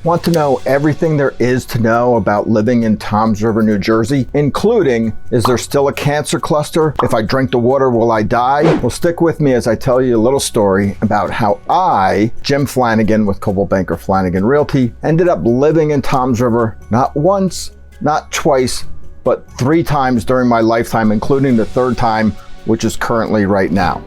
Want to know everything there is to know about living in Toms River, New Jersey, including, is there still a cancer cluster? If I drink the water, will I die? Well, stick with me as I tell you a little story about how I, Jim Flanagan with Coldwell Banker Flanagan Realty, ended up living in Toms River not once, not twice, but 3 times during my lifetime, including the 3rd time, which is currently right now.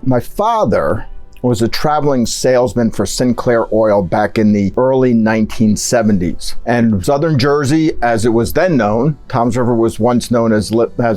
My father was a traveling salesman for Sinclair Oil back in the early 1970s. And Southern Jersey, as it was then known, Toms River was once known as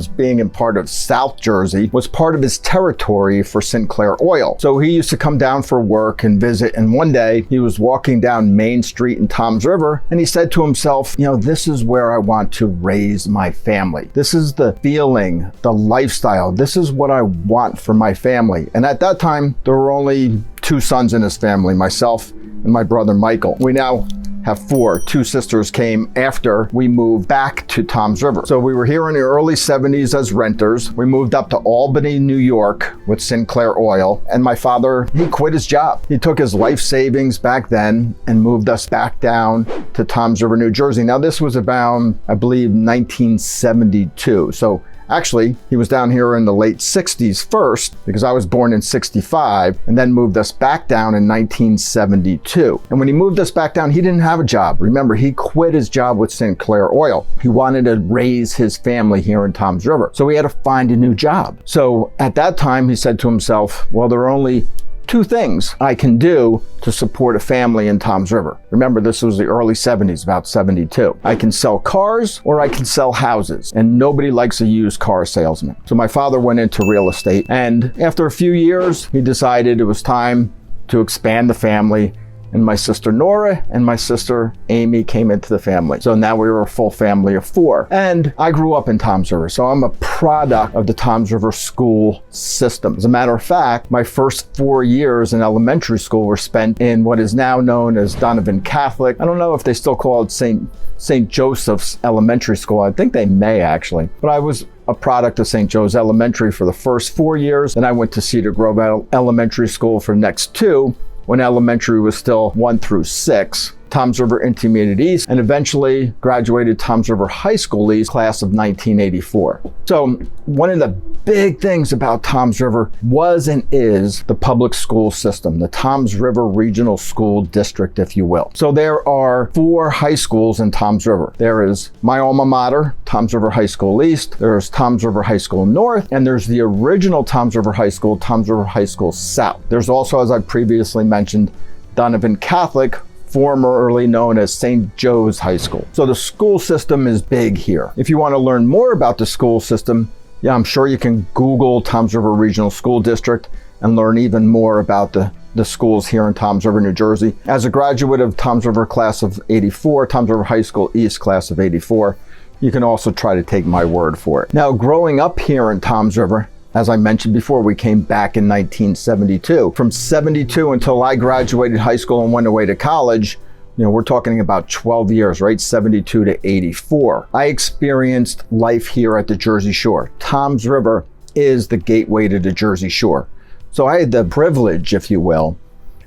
being in part of South Jersey, was part of his territory for Sinclair Oil. So he used to come down for work and visit. And one day he was walking down Main Street in Toms River and he said to himself, this is where I want to raise my family. This is the feeling, the lifestyle. This is what I want for my family. And at that time, there were only 2 sons in his family, myself and my brother Michael. We now have 4. 2 sisters came after we moved back to Toms River. So we were here in the early 70s as renters. We moved up to Albany, New York with Sinclair Oil. And my father, he quit his job. He took his life savings back then and moved us back down to Toms River, New Jersey. Now this was about, I believe, 1972. So actually, he was down here in the late 60s first, because I was born in 65, and then moved us back down in 1972. And when he moved us back down, he didn't have a job. Remember, he quit his job with Sinclair Oil. He wanted to raise his family here in Toms River. So he had to find a new job. So at that time, he said to himself, well, there are only 2 things I can do to support a family in Toms River. Remember, this was the early 70s, about 72. I can sell cars or I can sell houses, and nobody likes a used car salesman. So my father went into real estate, and after a few years, he decided it was time to expand the family. And my sister Nora and my sister Amy came into the family. So now we were a full family of 4. And I grew up in Toms River, so I'm a product of the Toms River school system. As a matter of fact, my first 4 years in elementary school were spent in what is now known as Donovan Catholic. I don't know if they still call it St. Joseph's Elementary School. I think they may actually. But I was a product of St. Joe's Elementary for the first 4 years. Then I went to Cedar Grove Elementary School for the next 2. When elementary was still 1 through 6, Toms River Intermediate East, and eventually graduated Toms River High School East, class of 1984. So one of the big things about Toms River was and is the public school system, the Toms River Regional School District, if you will. So there are 4 high schools in Toms River. There is my alma mater, Toms River High School East, there's Toms River High School North, and there's the original Toms River High School, Toms River High School South. There's also, as I previously mentioned, Donovan Catholic, formerly known as St. Joe's High School. So the school system is big here. If you want to learn more about the school system, I'm sure you can Google Toms River Regional School District and learn even more about the schools here in Toms River, New Jersey. As a graduate of Toms River class of 84, Toms River High School East class of 84, you can also try to take my word for it. Now, growing up here in Toms River, as I mentioned before, we came back in 1972. From 72 until I graduated high school and went away to college, we're talking about 12 years, right? 72 to 84. I experienced life here at the Jersey Shore. Toms River is the gateway to the Jersey Shore. So I had the privilege, if you will,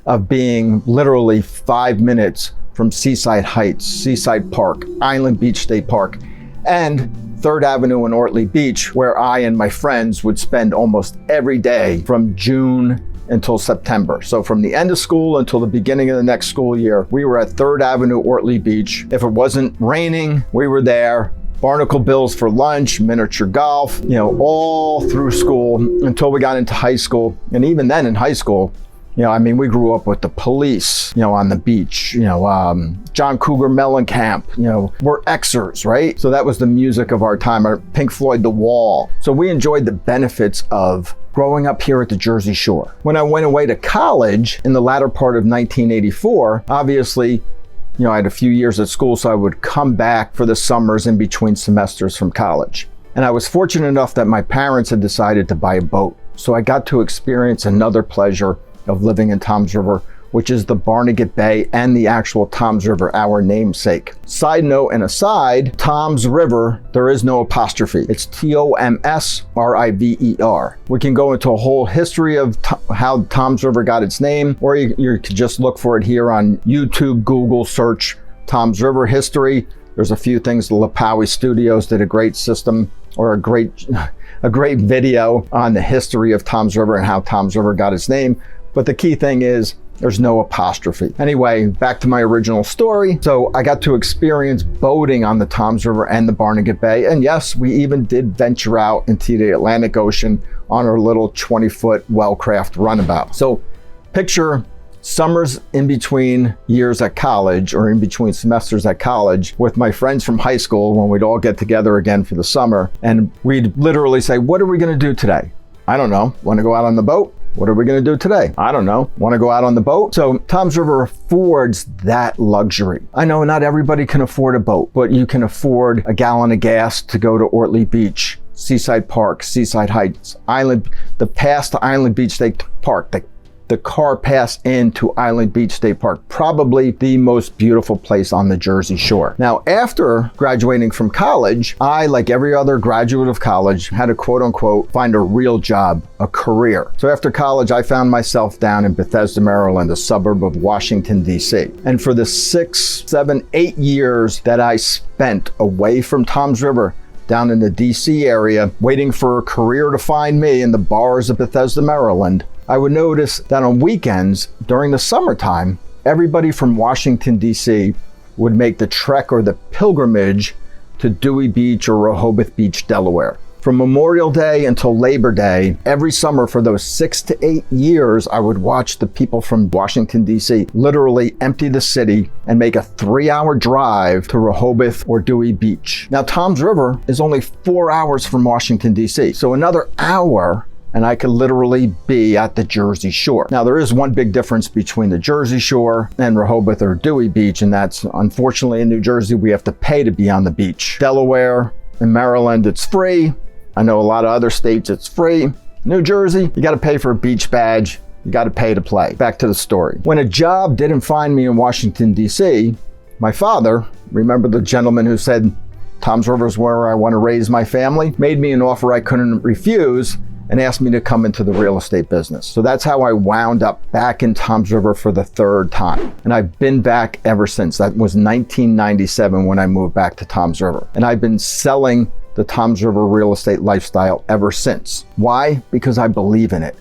of being literally 5 minutes from Seaside Heights, Seaside Park, Island Beach State Park, and 3rd Avenue in Ortley Beach, where I and my friends would spend almost every day from June until September. So from the end of school until the beginning of the next school year, we were at 3rd Avenue, Ortley Beach. If it wasn't raining, we were there. Barnacle Bills for lunch, miniature golf, all through school until we got into high school. And even then in high school, we grew up with the Police, on the beach, John Cougar Mellencamp, we're Xers, right? So that was the music of our time, or Pink Floyd, The Wall. So we enjoyed the benefits of growing up here at the Jersey Shore. When I went away to college in the latter part of 1984, obviously, I had a few years at school, so I would come back for the summers in between semesters from college. And I was fortunate enough that my parents had decided to buy a boat. So I got to experience another pleasure of living in Toms River which is the Barnegat Bay and the actual Toms River, our namesake. Side note and aside, Toms River, there is no apostrophe. It's Tomsriver. We can go into a whole history of how Toms River got its name, or you could just look for it here on YouTube, Google, search Toms River history. There's a few things. The Lapawi Studios did a great system, or a great video on the history of Toms River and how Toms River got its name. But the key thing is there's no apostrophe. Anyway, back to my original story. So I got to experience boating on the Toms River and the Barnegat Bay. And yes, we even did venture out into the Atlantic Ocean on our little 20-foot Wellcraft runabout. So picture summers in between years at college, or in between semesters at college, with my friends from high school when we'd all get together again for the summer. And we'd literally say, what are we going to do today? I don't know. Want to go out on the boat? What are we going to do today? I don't know. Want to go out on the boat? So Toms River affords that luxury. I know not everybody can afford a boat, but you can afford a gallon of gas to go to Ortley Beach, Seaside Park, Seaside Heights, the pass to Island Beach State Park, the car pass into Island Beach State Park, probably the most beautiful place on the Jersey Shore. Now, after graduating from college, I, like every other graduate of college, had to quote unquote find a real job, a career. So after college, I found myself down in Bethesda, Maryland, a suburb of Washington, D.C. And for the 6, 7, 8 years that I spent away from Toms River, down in the D.C. area, waiting for a career to find me in the bars of Bethesda, Maryland, I would notice that on weekends, during the summertime, everybody from Washington, D.C. would make the trek or the pilgrimage to Dewey Beach or Rehoboth Beach, Delaware. From Memorial Day until Labor Day, every summer for those 6 to 8 years, I would watch the people from Washington, D.C. literally empty the city and make a 3-hour drive to Rehoboth or Dewey Beach. Now, Toms River is only 4 hours from Washington, D.C. So another hour and I could literally be at the Jersey Shore. Now, there is one big difference between the Jersey Shore and Rehoboth or Dewey Beach, and that's, unfortunately, in New Jersey, we have to pay to be on the beach. Delaware and Maryland, it's free. I know a lot of other states, it's free. New Jersey, you got to pay for a beach badge. You got to pay to play. Back to the story. When a job didn't find me in Washington, D.C., my father, remember the gentleman who said, Toms River is where I want to raise my family, made me an offer I couldn't refuse and asked me to come into the real estate business. So that's how I wound up back in Toms River for the 3rd time. And I've been back ever since. That was 1997 when I moved back to Toms River. And I've been selling the Toms River real estate lifestyle ever since. Why? Because I believe in it.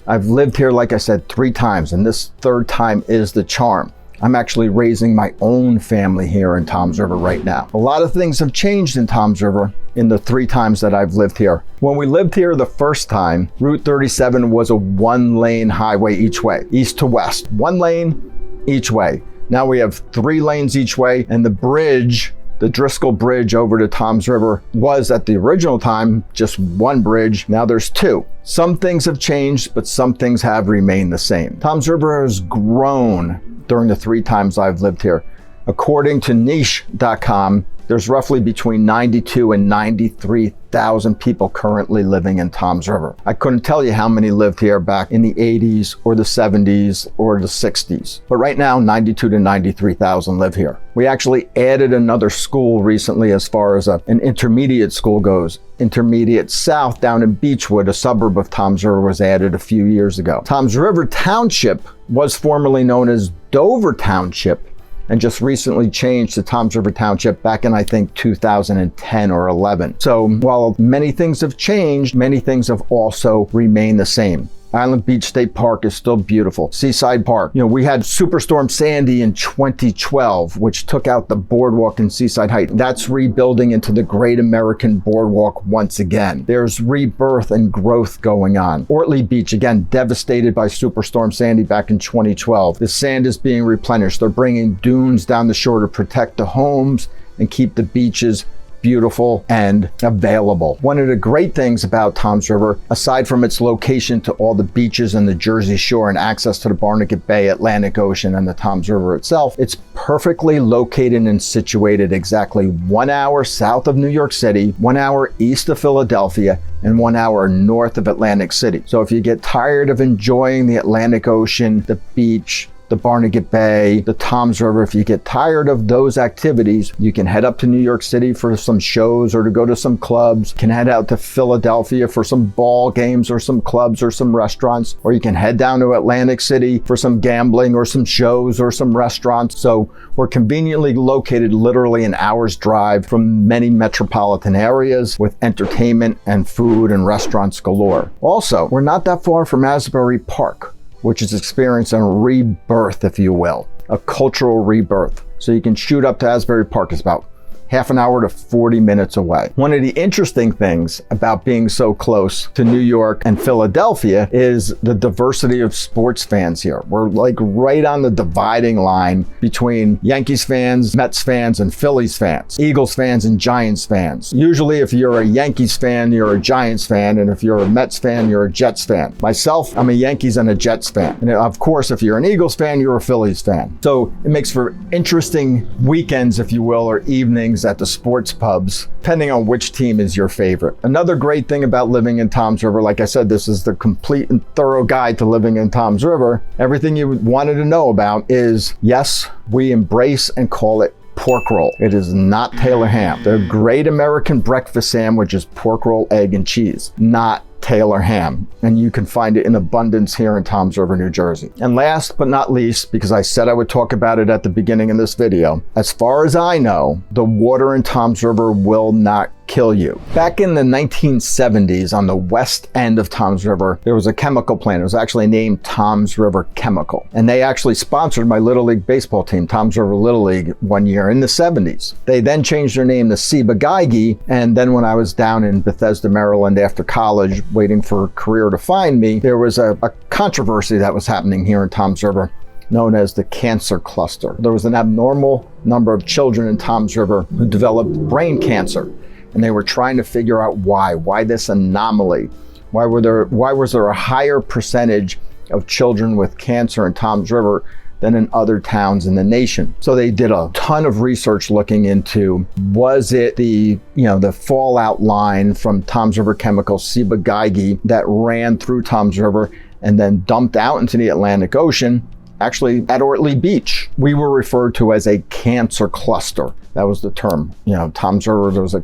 I've lived here, like I said, 3 times, and this 3rd time is the charm. I'm actually raising my own family here in Toms River right now. A lot of things have changed in Toms River in the 3 times that I've lived here. When we lived here the first time, Route 37 was a 1-lane highway each way, east to west. 1 lane each way. Now we have 3 lanes each way, and the bridge, the Driscoll Bridge over to Toms River, was at the original time just 1 bridge. Now there's 2. Some things have changed, but some things have remained the same. Toms River has grown during the 3 times I've lived here. According to niche.com, there's roughly between 92 and 93,000 people currently living in Toms River. I couldn't tell you how many lived here back in the 80s or the 70s or the 60s. But right now, 92 to 93,000 live here. We actually added another school recently as far as an intermediate school goes. Intermediate South down in Beechwood, a suburb of Toms River, was added a few years ago. Toms River Township was formerly known as Dover Township, and just recently changed to Toms River Township back in, I think, 2010 or 11. So while many things have changed, many things have also remained the same. Island Beach State Park is still beautiful. Seaside Park. We had Superstorm Sandy in 2012, which took out the boardwalk in Seaside Heights. That's rebuilding into the Great American Boardwalk once again. There's rebirth and growth going on. Ortley Beach, again, devastated by Superstorm Sandy back in 2012. The sand is being replenished. They're bringing dunes down the shore to protect the homes and keep the beaches beautiful and available. One of the great things about Toms River, aside from its location to all the beaches and the Jersey Shore and access to the Barnegat Bay, Atlantic Ocean, and the Toms River itself, it's perfectly located and situated exactly 1 hour south of New York City, 1 hour east of Philadelphia, and 1 hour north of Atlantic City. So if you get tired of enjoying the Atlantic Ocean, the beach, the Barnegat Bay, the Toms River. If you get tired of those activities, you can head up to New York City for some shows or to go to some clubs. You can head out to Philadelphia for some ball games or some clubs or some restaurants, or you can head down to Atlantic City for some gambling or some shows or some restaurants. So we're conveniently located literally an hour's drive from many metropolitan areas with entertainment and food and restaurants galore. Also, we're not that far from Asbury Park, which is experiencing a rebirth, if you will, a cultural rebirth. So you can shoot up to Asbury Park. It's about half an hour to 40 minutes away. One of the interesting things about being so close to New York and Philadelphia is the diversity of sports fans here. We're like right on the dividing line between Yankees fans, Mets fans, and Phillies fans, Eagles fans and Giants fans. Usually if you're a Yankees fan, you're a Giants fan, and if you're a Mets fan, you're a Jets fan. Myself, I'm a Yankees and a Jets fan. And of course, if you're an Eagles fan, you're a Phillies fan. So it makes for interesting weekends, if you will, or evenings at the sports pubs, depending on which team is your favorite. Another great thing about living in Toms River, like I said, this is the complete and thorough guide to living in Toms River. Everything you wanted to know about is, yes, we embrace and call it pork roll. It is not Taylor ham. The great American breakfast sandwich is pork roll, egg, and cheese, not Taylor ham, and you can find it in abundance here in Toms River, New Jersey. And last but not least, because I said I would talk about it at the beginning of this video, as far as I know, the water in Toms River will not kill you. Back in the 1970s on the west end of Toms River, there was a chemical plant. It was actually named Toms River Chemical. And they actually sponsored my Little League baseball team, Toms River Little League, one year in the 70s. They then changed their name to Ciba-Geigy. And then when I was down in Bethesda, Maryland after college, waiting for a career to find me, there was a controversy that was happening here in Toms River known as the cancer cluster. There was an abnormal number of children in Toms River who developed brain cancer. And they were trying to figure out why this anomaly? Why was there a higher percentage of children with cancer in Toms River than in other towns in the nation? So they did a ton of research looking into, was it the fallout line from Toms River Chemical, Ciba-Geigy, that ran through Toms River and then dumped out into the Atlantic Ocean, actually at Ortley Beach. We were referred to as a cancer cluster. That was the term. Toms River, there was a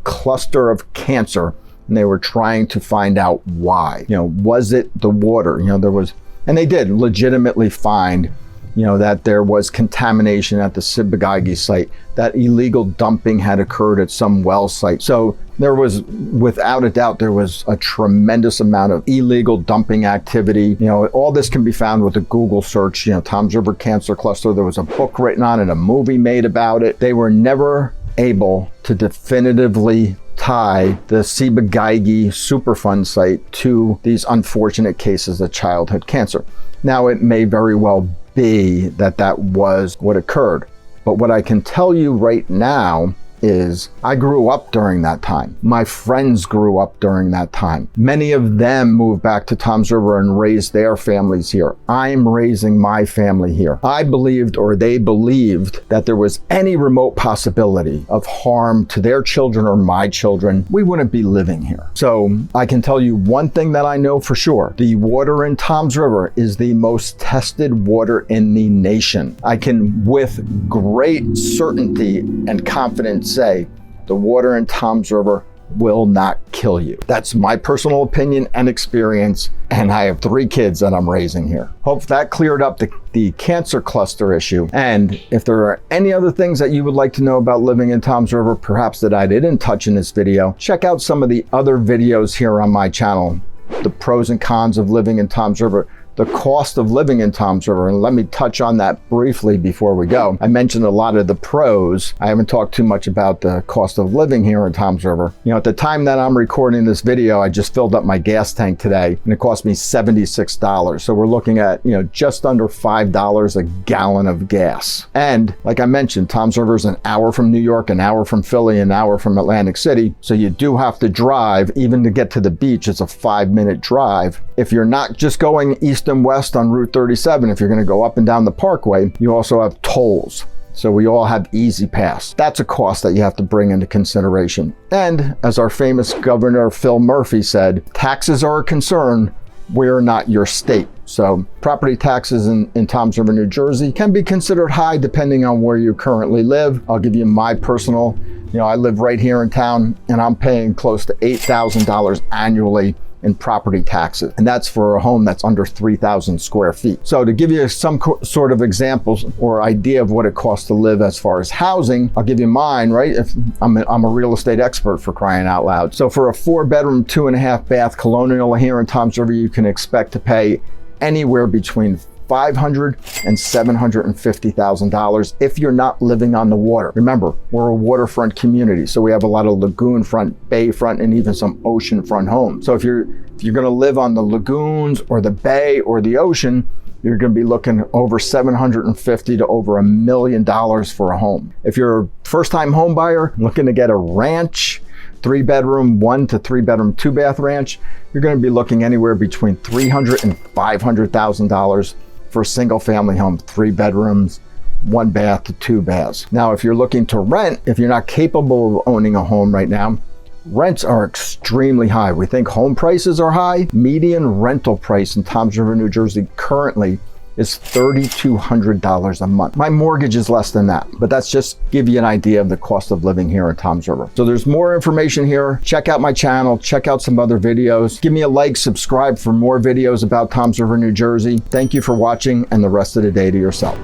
cluster of cancer, and they were trying to find out why. Was it the water? And they did legitimately find, that there was contamination at the Ciba-Geigy site, that illegal dumping had occurred at some well site. So there was, without a doubt, there was a tremendous amount of illegal dumping activity. All this can be found with a Google search, Toms River Cancer Cluster. There was a book written on it, a movie made about it. They were never able to definitively tie the Ciba-Geigy Superfund site to these unfortunate cases of childhood cancer. Now, it may very well be that was what occurred, but what I can tell you right now is I grew up during that time. My friends grew up during that time. Many of them moved back to Toms River and raised their families here. I'm raising my family here. I believed, or they believed, that there was any remote possibility of harm to their children or my children, we wouldn't be living here. So I can tell you one thing that I know for sure. The water in Toms River is the most tested water in the nation. I can, with great certainty and confidence, say the water in Toms River will not kill you. That's my personal opinion and experience, and I have 3 kids that I'm raising here. Hope that cleared up the cancer cluster issue. And if there are any other things that you would like to know about living in Toms River, perhaps that I didn't touch in this video, check out some of the other videos here on my channel. The pros and cons of living in Toms River, the cost of living in Toms River, and let me touch on that briefly before we go. I mentioned a lot of the pros. I haven't talked too much about the cost of living here in Toms River. At the time that I'm recording this video, I just filled up my gas tank today, and it cost me $76. So we're looking at, just under $5 a gallon of gas. And like I mentioned, Toms River is an hour from New York, an hour from Philly, an hour from Atlantic City. So you do have to drive. Even to get to the beach, it's a 5-minute drive. If you're not just going east and west on Route 37, if you're going to go up and down the Parkway, you also have tolls. So we all have Easy Pass. That's a cost that you have to bring into consideration. And as our famous Governor Phil Murphy said, taxes are a concern. We're not your state. So property taxes in Toms River, New Jersey can be considered high depending on where you currently live. I'll give you my personal, I live right here in town and I'm paying close to $8,000 annually in property taxes. And that's for a home that's under 3,000 square feet. So to give you some sort of examples or idea of what it costs to live as far as housing, I'll give you mine, right? If I'm a real estate expert, for crying out loud. So for a 4-bedroom, 2.5-bath colonial here in Toms River, you can expect to pay anywhere between $500,000 and $750,000 if you're not living on the water. Remember, we're a waterfront community, so we have a lot of lagoon front, bay front, and even some ocean front homes. So if you're going to live on the lagoons or the bay or the ocean, you're going to be looking over $750,000 to over $1 million for a home. If you're a first-time home buyer looking to get a ranch, 3-bedroom, 1 to 3-bedroom, 2-bath ranch, you're going to be looking anywhere between $300,000 and $500,000 for a single family home, 3 bedrooms, 1 bath to 2 baths. Now, if you're looking to rent, if you're not capable of owning a home right now, rents are extremely high. We think home prices are high. Median rental price in Toms River, New Jersey currently is $3,200 a month. My mortgage is less than that, but that's just give you an idea of the cost of living here in Toms River. So there's more information here. Check out my channel, check out some other videos. Give me a like, subscribe for more videos about Toms River, New Jersey. Thank you for watching, and the rest of the day to yourself.